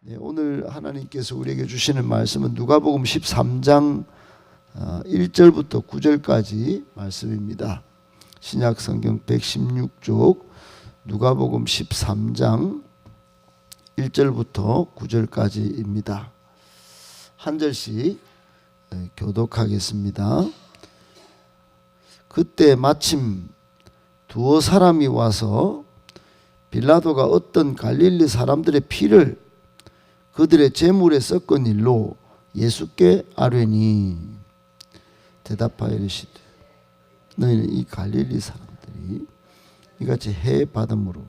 네, 오늘 하나님께서 우리에게 주시는 말씀은 누가복음 13장 1절부터 9절까지 말씀입니다. 신약 성경 116쪽 누가복음 13장 1절부터 9절까지입니다. 한 절씩 교독하겠습니다. 그때 마침 두어 사람이 와서 빌라도가 어떤 갈릴리 사람들의 피를 그들의 제물에 섞은 일로 예수께 아뢰니 대답하여 이르시되 너희는 이 갈릴리 사람들이 이같이 해 받음으로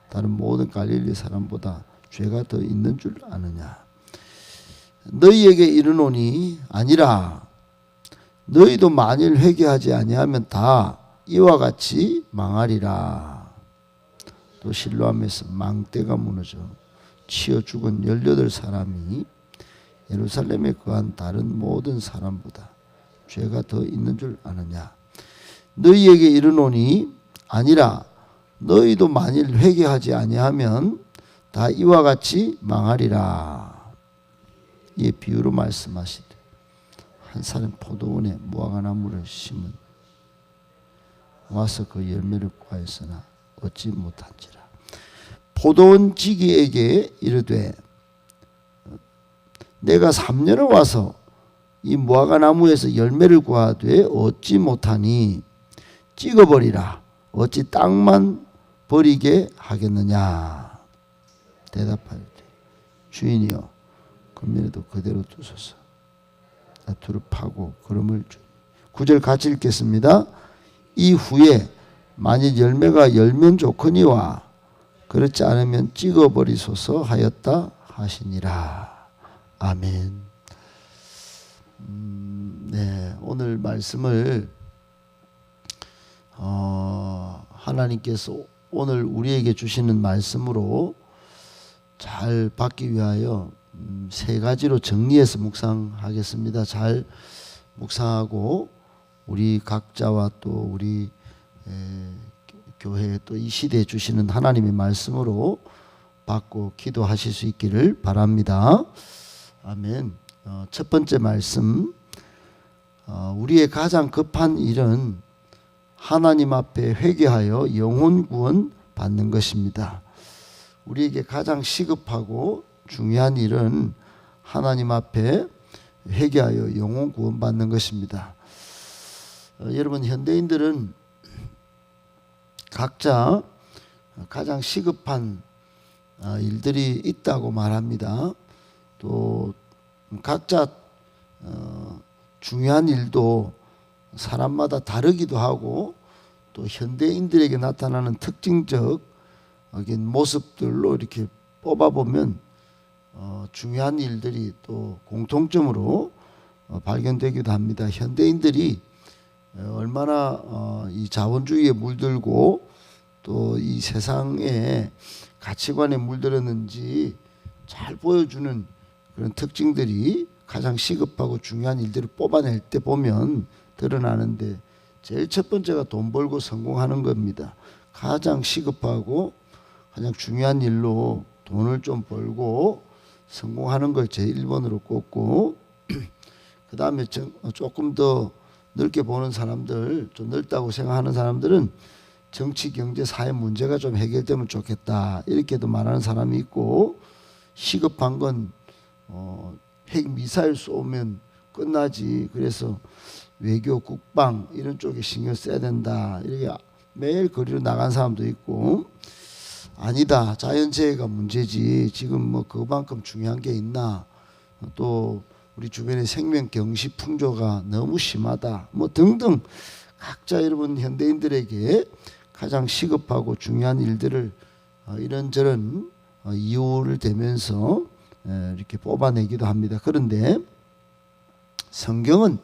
다른 모든 갈릴리 사람보다 죄가 더 있는 줄 아느냐. 너희에게 이르노니 아니라 너희도 만일 회개하지 아니하면 다 이와 같이 망하리라. 또 실로암에서 망대가 무너져 치어 죽은 18사람이 예루살렘에 거한 다른 모든 사람보다 죄가 더 있는 줄 아느냐. 너희에게 이르노니 아니라 너희도 만일 회개하지 아니하면 다 이와 같이 망하리라. 이 비유로 말씀하시되 한 사람 포도원에 무화과나무를 심은 와서 그 열매를 구하였으나 얻지 못한지라. 포도원 지기에게 이르되 내가 3년을 와서 이 무화과나무에서 열매를 구하되 얻지 못하니 찍어버리라. 어찌 땅만 버리게 하겠느냐. 대답하되 주인이여 금년에도 그대로 두소서. 나투를 파고 걸음을 주니. 9절 같이 읽겠습니다. 이후에 만일 열매가 열면 좋거니와 그렇지 않으면 찍어버리소서 하였다 하시니라. 아멘. 네, 오늘 말씀을 하나님께서 오늘 우리에게 주시는 말씀으로 잘 받기 위하여 세 가지로 정리해서 묵상하겠습니다. 잘 묵상하고 우리 각자와 또 우리 교회 또 이 시대에 주시는 하나님의 말씀으로 받고 기도하실 수 있기를 바랍니다. 아멘. 첫 번째 말씀, 우리의 가장 급한 일은 하나님 앞에 회개하여 영혼 구원 받는 것입니다. 우리에게 가장 시급하고 중요한 일은 하나님 앞에 회개하여 영혼 구원 받는 것입니다. 여러분, 현대인들은 각자 가장 시급한 일들이 있다고 말합니다. 또 각자 중요한 일도 사람마다 다르기도 하고 또 현대인들에게 나타나는 특징적 모습들로 이렇게 뽑아보면 중요한 일들이 또 공통점으로 발견되기도 합니다. 현대인들이 얼마나 이 자본주의에 물들고 또 이 세상의 가치관에 물들었는지 잘 보여주는 그런 특징들이 가장 시급하고 중요한 일들을 뽑아낼 때 보면 드러나는데, 제일 첫 번째가 돈 벌고 성공하는 겁니다. 가장 시급하고 가장 중요한 일로 돈을 좀 벌고 성공하는 걸 제1번으로 꼽고, 그 다음에 조금 더 넓게 보는 사람들, 좀 넓다고 생각하는 사람들은 정치, 경제, 사회 문제가 좀 해결되면 좋겠다 이렇게도 말하는 사람이 있고, 시급한 건 핵 미사일 쏘면 끝나지, 그래서 외교, 국방 이런 쪽에 신경 써야 된다 이렇게 매일 거리로 나간 사람도 있고, 아니다, 자연재해가 문제지 지금 뭐 그만큼 중요한 게 있나, 또 우리 주변의 생명 경시 풍조가 너무 심하다 뭐 등등, 각자 여러분 현대인들에게 가장 시급하고 중요한 일들을 이런저런 이유를 대면서 이렇게 뽑아내기도 합니다. 그런데 성경은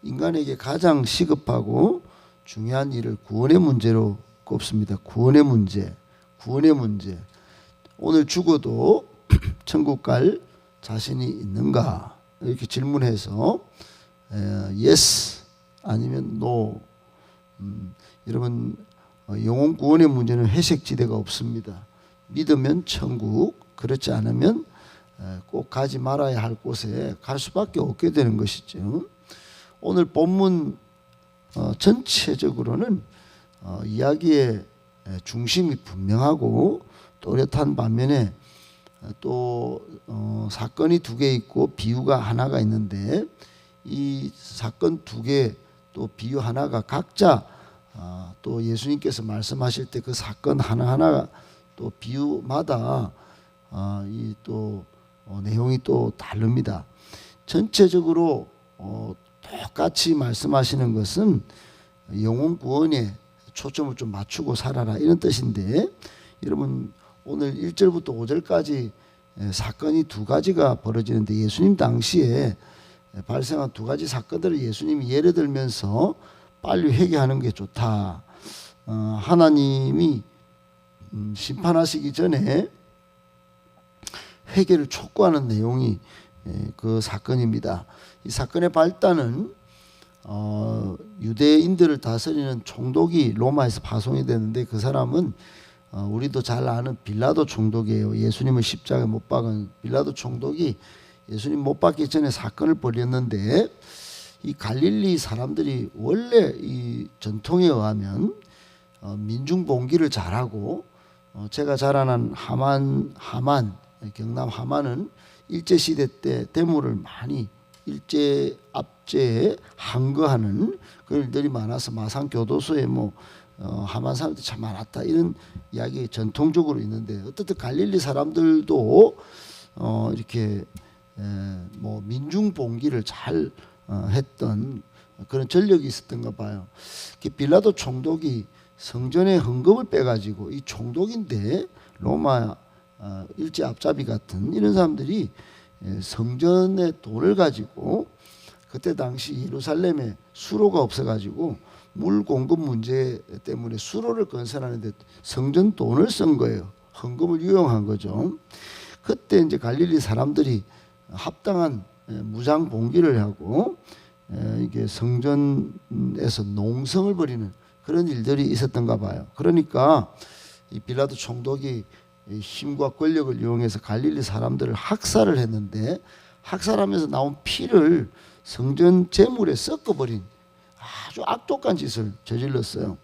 인간에게 가장 시급하고 중요한 일을 구원의 문제로 꼽습니다. 구원의 문제. 오늘 죽어도 천국 갈 자신이 있는가 이렇게 질문해서 yes 아니면 no. 여러분, 영혼 구원의 문제는 회색지대가 없습니다. 믿으면 천국, 그렇지 않으면 꼭 가지 말아야 할 곳에 갈 수밖에 없게 되는 것이죠. 오늘 본문 전체적으로는 이야기의 중심이 분명하고 또렷한 반면에 또 사건이 두 개 있고 비유가 하나가 있는데, 이 사건 두 개 또 비유 하나가 각자 또 예수님께서 말씀하실 때 그 사건 하나하나 또 비유마다 이 또 내용이 또 다릅니다. 전체적으로 똑같이 말씀하시는 것은 영혼 구원에 초점을 좀 맞추고 살아라, 이런 뜻인데, 여러분 오늘 1절부터 5절까지 사건이 두 가지가 벌어지는데, 예수님 당시에 발생한 두 가지 사건들을 예수님이 예를 들면서 빨리 회개하는 게 좋다, 하나님이 심판하시기 전에 회개를 촉구하는 내용이 그 사건입니다. 이 사건의 발단은 유대인들을 다스리는 총독이 로마에서 파송이 되는데, 그 사람은 우리도 잘 아는 빌라도 총독이에요. 예수님을 십자가에 못 박은 빌라도 총독이 예수님 못 박기 전에 사건을 벌였는데, 이 갈릴리 사람들이 원래 이 전통에 의하면 민중 봉기를 잘하고, 제가 잘 아는 하만 경남 하만은 일제 시대 때 대물을 많이 일제 압제에 항거하는 그런 일들이 많아서 마산 교도소에 하만 사람들이 참 많았다, 이런 이야기 전통적으로 있는데, 어떻든 갈릴리 사람들도 이렇게 민중 봉기를 잘 했던 그런 전력이 있었던가 봐요. 빌라도 총독이 성전의 헌금을 빼가지고, 이 총독인데 로마 일제 앞잡이 같은 이런 사람들이 성전의 돈을 가지고, 그때 당시 예루살렘에 수로가 없어가지고 물 공급 문제 때문에 수로를 건설하는데 성전 돈을 쓴 거예요. 헌금을 유용한 거죠. 그때 이제 갈릴리 사람들이 합당한 무장 봉기를 하고 이게 성전에서 농성을 벌이는 그런 일들이 있었던가 봐요. 그러니까 이 빌라도 총독이 힘과 권력을 이용해서 갈릴리 사람들을 학살을 했는데, 학살하면서 나온 피를 성전 제물에 섞어버린 아주 악독한 짓을 저질렀어요.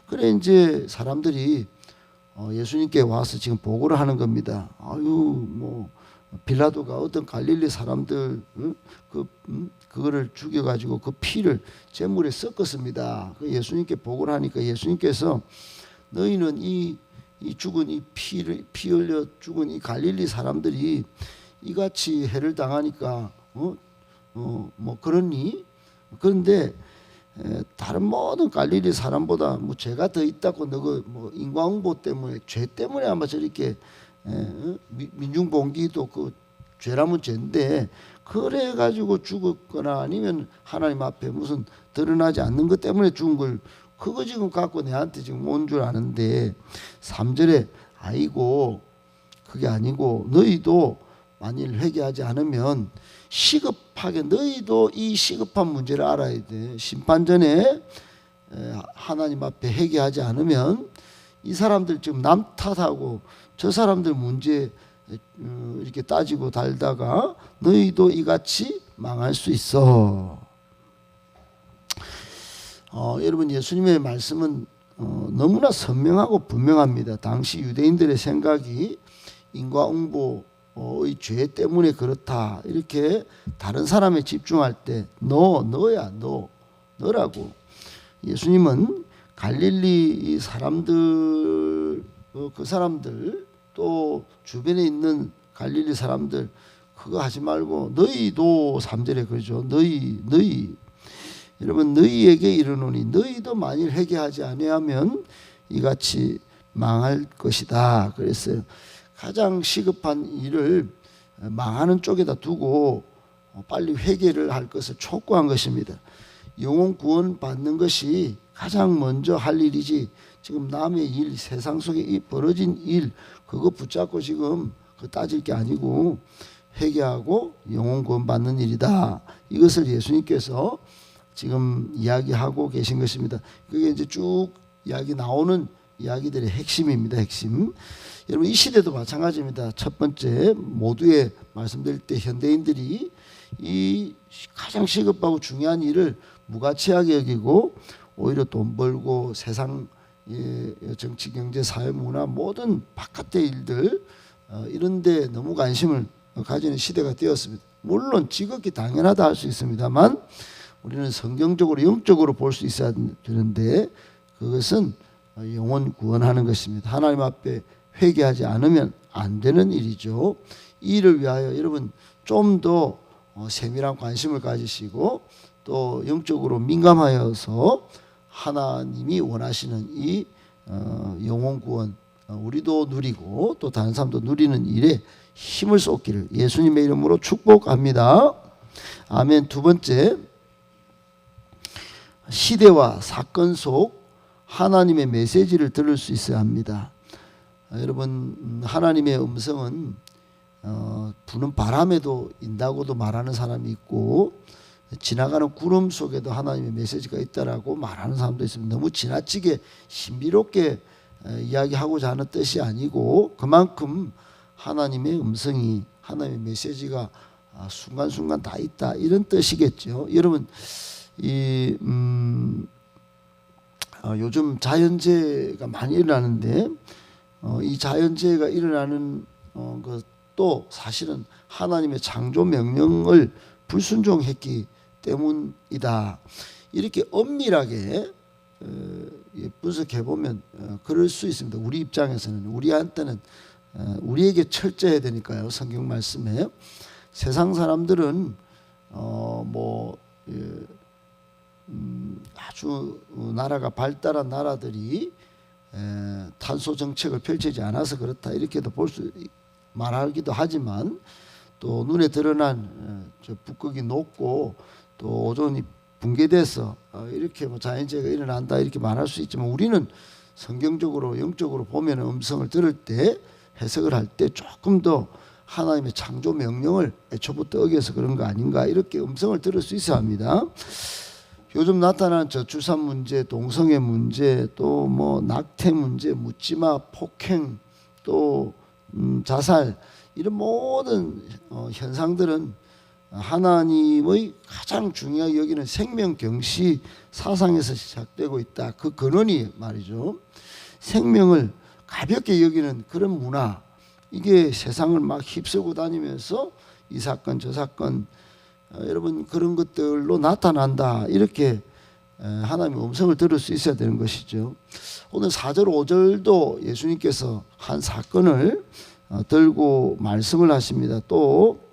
그래 이제 사람들이 예수님께 와서 지금 보고를 하는 겁니다. 빌라도가 어떤 갈릴리 사람들 그거를 죽여가지고 그 피를 제물에 섞었습니다. 예수님께 보고를 하니까 예수님께서 너희는 이 죽은 이 피 흘려 죽은 이 갈릴리 사람들이 이같이 해를 당하니까 그러니? 그런데 다른 모든 갈릴리 사람보다 죄가 더 있다고, 너그 인과응보 때문에, 죄 때문에 아마 저렇게 민중봉기도 그 죄라면 죄인데, 그래 가지고 죽었거나 아니면 하나님 앞에 무슨 드러나지 않는 것 때문에 죽은 걸, 그거 지금 갖고 내한테 지금 온 줄 아는데, 3절에 아이고 그게 아니고 너희도 만일 회개하지 않으면 시급하게, 너희도 이 시급한 문제를 알아야 돼. 심판 전에 하나님 앞에 회개하지 않으면 이 사람들 지금 남 탓하고 저 사람들 문제 이렇게 따지고 달다가 너희도 이같이 망할 수 있어. 여러분, 예수님의 말씀은 너무나 선명하고 분명합니다. 당시 유대인들의 생각이 인과응보의 죄 때문에 그렇다, 이렇게 다른 사람에 집중할 때 너라고. 예수님은 갈릴리 사람들, 그 사람들, 또 주변에 있는 갈릴리 사람들 그거 하지 말고 너희도, 3절에 그러죠. 너희 여러분, 너희에게 이르노니 너희도 만일 회개하지 아니하면 이같이 망할 것이다 그랬어요. 가장 시급한 일을 망하는 쪽에다 두고 빨리 회개를 할 것을 촉구한 것입니다. 영혼 구원 받는 것이 가장 먼저 할 일이지, 지금 남의 일, 세상 속에 이 벌어진 일 그거 붙잡고 지금 그 따질 게 아니고 회개하고 영혼 구원 받는 일이다. 이것을 예수님께서 지금 이야기하고 계신 것입니다. 그게 이제 쭉 이야기 나오는 이야기들의 핵심입니다. 핵심. 여러분 이 시대도 마찬가지입니다. 첫 번째 모두의 말씀드릴 때 현대인들이 이 가장 시급하고 중요한 일을 무가치하게 여기고 오히려 돈 벌고 세상 정치, 경제, 사회, 문화 모든 바깥의 일들 이런 데 너무 관심을 가지는 시대가 되었습니다. 물론 지극히 당연하다 할 수 있습니다만 우리는 성경적으로 영적으로 볼 수 있어야 되는데 그것은 영혼 구원하는 것입니다. 하나님 앞에 회개하지 않으면 안 되는 일이죠. 이 일을 위하여 여러분 좀 더 세밀한 관심을 가지시고 또 영적으로 민감하여서 하나님이 원하시는 이 영혼 구원 우리도 누리고 또 다른 사람도 누리는 일에 힘을 쏟기를 예수님의 이름으로 축복합니다. 아멘. 두 번째, 시대와 사건 속 하나님의 메시지를 들을 수 있어야 합니다. 여러분 하나님의 음성은 부는 바람에도 인다고도 말하는 사람이 있고 지나가는 구름 속에도 하나님의 메시지가 있다라고 말하는 사람도 있습니다. 너무 지나치게 신비롭게 이야기하고자 하는 뜻이 아니고 그만큼 하나님의 음성이 하나님의 메시지가 순간순간 다 있다 이런 뜻이겠죠. 여러분 요즘 자연재해가 많이 일어나는데 이 자연재해가 일어나는 것도 사실은 하나님의 창조 명령을 불순종했기 때문이다. 이렇게 엄밀하게 분석해 보면 그럴 수 있습니다. 우리 입장에서는 우리한테는 우리에게 철저해야 되니까요. 성경 말씀에 세상 사람들은 아주 나라가 발달한 나라들이 탄소 정책을 펼치지 않아서 그렇다 이렇게도 말하기도 하지만 또 눈에 드러난 북극이 녹고 또 오존이 붕괴돼서 이렇게 자연재해가 일어난다 이렇게 말할 수 있지만 우리는 성경적으로 영적으로 보면 음성을 들을 때 해석을 할 때 조금 더 하나님의 창조 명령을 애초부터 어겨서 그런 거 아닌가 이렇게 음성을 들을 수 있어야 합니다. 요즘 나타나는 저출산 문제, 동성애 문제, 또 낙태 문제, 묻지마, 폭행, 또 자살 이런 모든 현상들은 하나님의 가장 중요하게 여기는 생명 경시 사상에서 시작되고 있다. 그 근원이 말이죠. 생명을 가볍게 여기는 그런 문화 이게 세상을 막 휩쓸고 다니면서 이 사건 저 사건 여러분 그런 것들로 나타난다 이렇게 하나님의 음성을 들을 수 있어야 되는 것이죠. 오늘 4절 5절도 예수님께서 한 사건을 들고 말씀을 하십니다. 또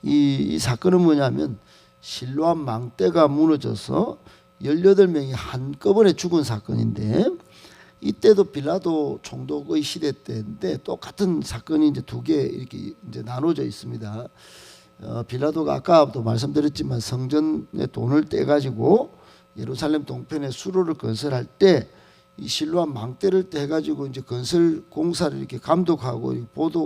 이 사건은 뭐냐면 실로암 망대가 무너져서 18명이 한꺼번에 죽은 사건인데 이때도 빌라도 총독의 시대 때인데 똑같은 사건이 이제 두 개 이렇게 이제 나눠져 있습니다. 빌라도가 아까도 말씀드렸지만 성전에 돈을 떼가지고 예루살렘 동편에 수로를 건설할 때 이 실로암 망대를 떼가지고 이제 건설 공사를 이렇게 감독하고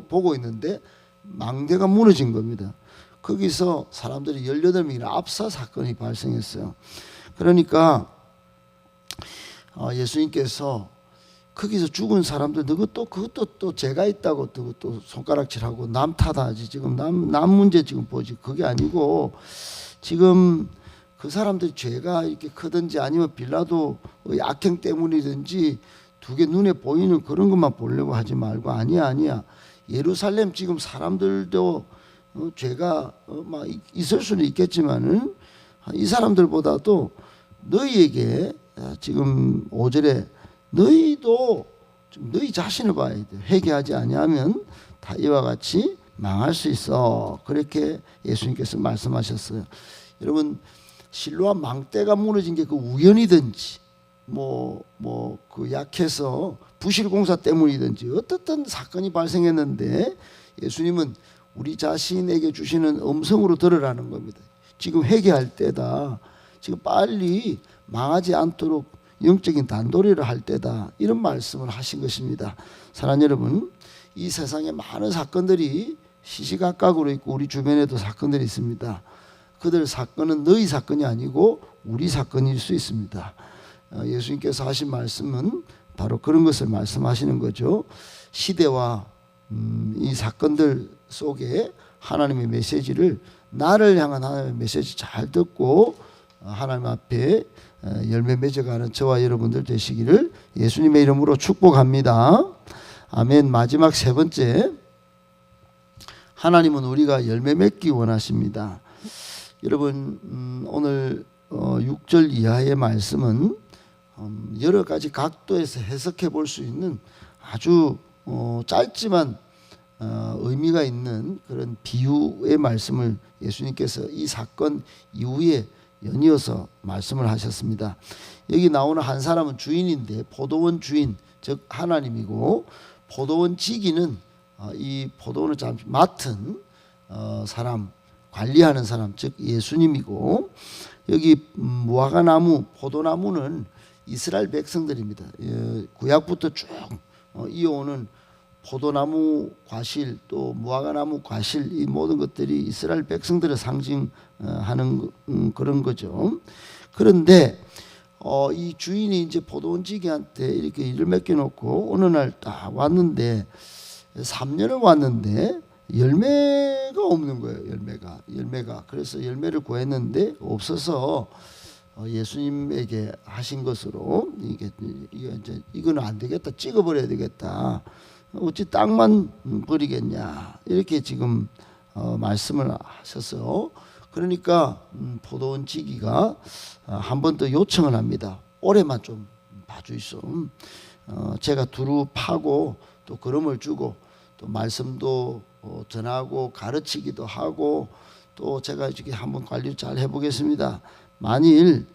보고 있는데 망대가 무너진 겁니다. 거기서 사람들이 18명이나 압사 사건이 발생했어요. 그러니까 예수님께서 거기서 죽은 사람들 그것도 또 죄가 있다고 또 손가락질하고 남 탓하지 지금 남 문제 지금 보지 그게 아니고 지금 그 사람들 죄가 이렇게 크든지 아니면 빌라도의 악행 때문이든지 두 개 눈에 보이는 그런 것만 보려고 하지 말고 아니야 예루살렘 지금 사람들도 죄가 막 있을 수는 있겠지만은 이 사람들보다도 너희에게 지금 5절에 너희도 너희 자신을 봐야 돼. 회개하지 아니하면 다 이와 같이 망할 수 있어. 그렇게 예수님께서 말씀하셨어요. 여러분 실로암 망대가 무너진 게 그 우연이든지 그 약해서 부실 공사 때문이든지 어떻든 사건이 발생했는데 예수님은 우리 자신에게 주시는 음성으로 들으라는 겁니다. 지금 회개할 때다. 지금 빨리 망하지 않도록 영적인 단도리를 할 때다. 이런 말씀을 하신 것입니다. 사랑하는 여러분, 이 세상에 많은 사건들이 시시각각으로 있고 우리 주변에도 사건들이 있습니다. 그들 사건은 너희 사건이 아니고 우리 사건일 수 있습니다. 예수님께서 하신 말씀은 바로 그런 것을 말씀하시는 거죠. 시대와 이 사건들 속에 하나님의 메시지를, 나를 향한 하나님의 메시지 잘 듣고 하나님 앞에 열매 맺어가는 저와 여러분들 되시기를 예수님의 이름으로 축복합니다. 아멘. 마지막 세 번째, 하나님은 우리가 열매 맺기 원하십니다. 여러분, 오늘 6절 이하의 말씀은 여러 가지 각도에서 해석해 볼 수 있는 아주 짧지만 의미가 있는 그런 비유의 말씀을 예수님께서 이 사건 이후에 연이어서 말씀을 하셨습니다. 여기 나오는 한 사람은 주인인데, 포도원 주인 즉 하나님이고, 포도원 지기는 이 포도원을 잠시 맡은 사람, 관리하는 사람 즉 예수님이고, 여기 무화과 나무, 포도나무는 이스라엘 백성들입니다. 구약부터 쭉 이어오는 포도나무 과실, 또 무화과나무 과실, 이 모든 것들이 이스라엘 백성들을 상징하는 그런 거죠. 그런데 이 주인이 이제 포도원 지기한테 이렇게 일을 맡겨놓고 어느 날 딱 왔는데, 3년을 왔는데 열매가 없는 거예요. 열매가. 그래서 열매를 구했는데 없어서 예수님에게 하신 것으로 이거는 안 되겠다, 찍어버려야 되겠다, 어찌 땅만 버리겠냐, 이렇게 지금 말씀을 하셔서, 그러니까 포도원 지기가 한 번 더 요청을 합니다. 올해만 좀 봐주이소. 제가 두루 파고 또 걸음을 주고 또 말씀도 전하고 가르치기도 하고, 또 제가 이렇게 한번 관리를 잘 해보겠습니다. 만일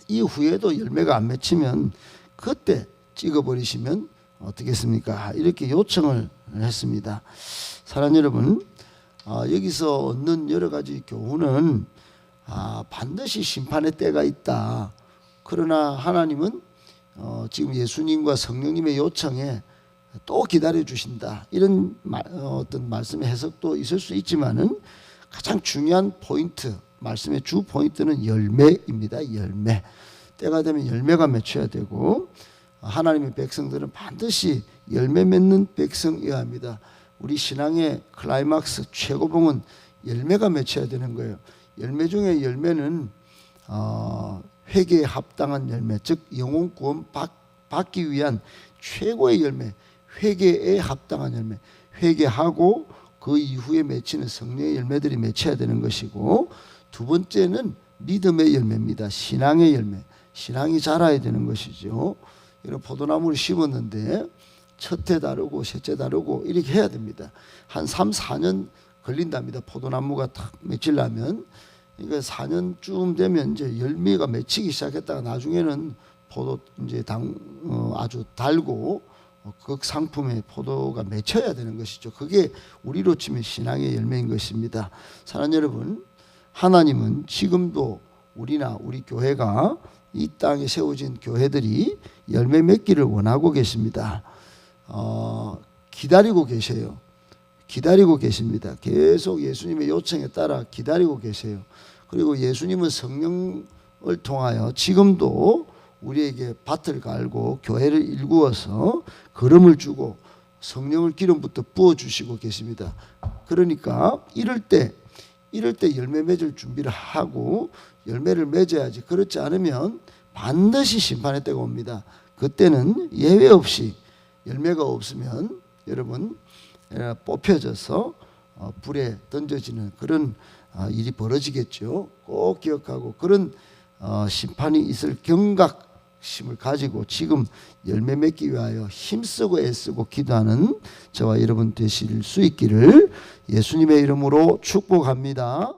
이후에도 열매가 안 맺히면 그때 찍어버리시면 어떻겠습니까? 이렇게 요청을 했습니다. 사랑하는 여러분, 여기서 얻는 여러 가지 교훈은 반드시 심판의 때가 있다. 그러나 하나님은 지금 예수님과 성령님의 요청에 또 기다려 주신다. 이런 어떤 말씀의 해석도 있을 수 있지만은 가장 중요한 포인트, 말씀의 주 포인트는 열매입니다. 열매. 때가 되면 열매가 맺혀야 되고, 하나님의 백성들은 반드시 열매 맺는 백성이어야 합니다. 우리 신앙의 클라이막스, 최고봉은 열매가 맺혀야 되는 거예요. 열매 중에 열매는 회개에 합당한 열매, 즉 영혼 구원 받기 위한 최고의 열매, 회개에 합당한 열매, 회개하고 그 이후에 맺히는 성령의 열매들이 맺혀야 되는 것이고, 두 번째는 믿음의 열매입니다. 신앙의 열매, 신앙이 자라야 되는 것이죠. 이런 포도나무를 심었는데 첫해 다르고 셋째 다르고 이렇게 해야 됩니다. 한 3, 4년 걸린답니다. 포도나무가 탁 맺히려면. 그러니까 4년쯤 되면 이제 열매가 맺히기 시작했다가 나중에는 포도 이제 아주 달고 극상품의 포도가 맺혀야 되는 것이죠. 그게 우리로 치면 신앙의 열매인 것입니다. 사랑하는 여러분, 하나님은 지금도 우리나 우리 교회가 이 땅에 세워진 교회들이 열매 맺기를 원하고 계십니다. 기다리고 계세요. 기다리고 계십니다. 계속 예수님의 요청에 따라 기다리고 계세요. 그리고 예수님은 성령을 통하여 지금도 우리에게 밭을 갈고 교회를 일구어서 걸음을 주고 성령을 기름부터 부어주시고 계십니다. 그러니까 이럴 때 열매 맺을 준비를 하고 열매를 맺어야지. 그렇지 않으면 반드시 심판의 때가 옵니다. 그때는 예외 없이 열매가 없으면 여러분 뽑혀져서 불에 던져지는 그런 일이 벌어지겠죠. 꼭 기억하고, 그런 심판이 있을 경각심을 가지고 지금 열매 맺기 위하여 힘쓰고 애쓰고 기도하는 저와 여러분 되실 수 있기를 예수님의 이름으로 축복합니다.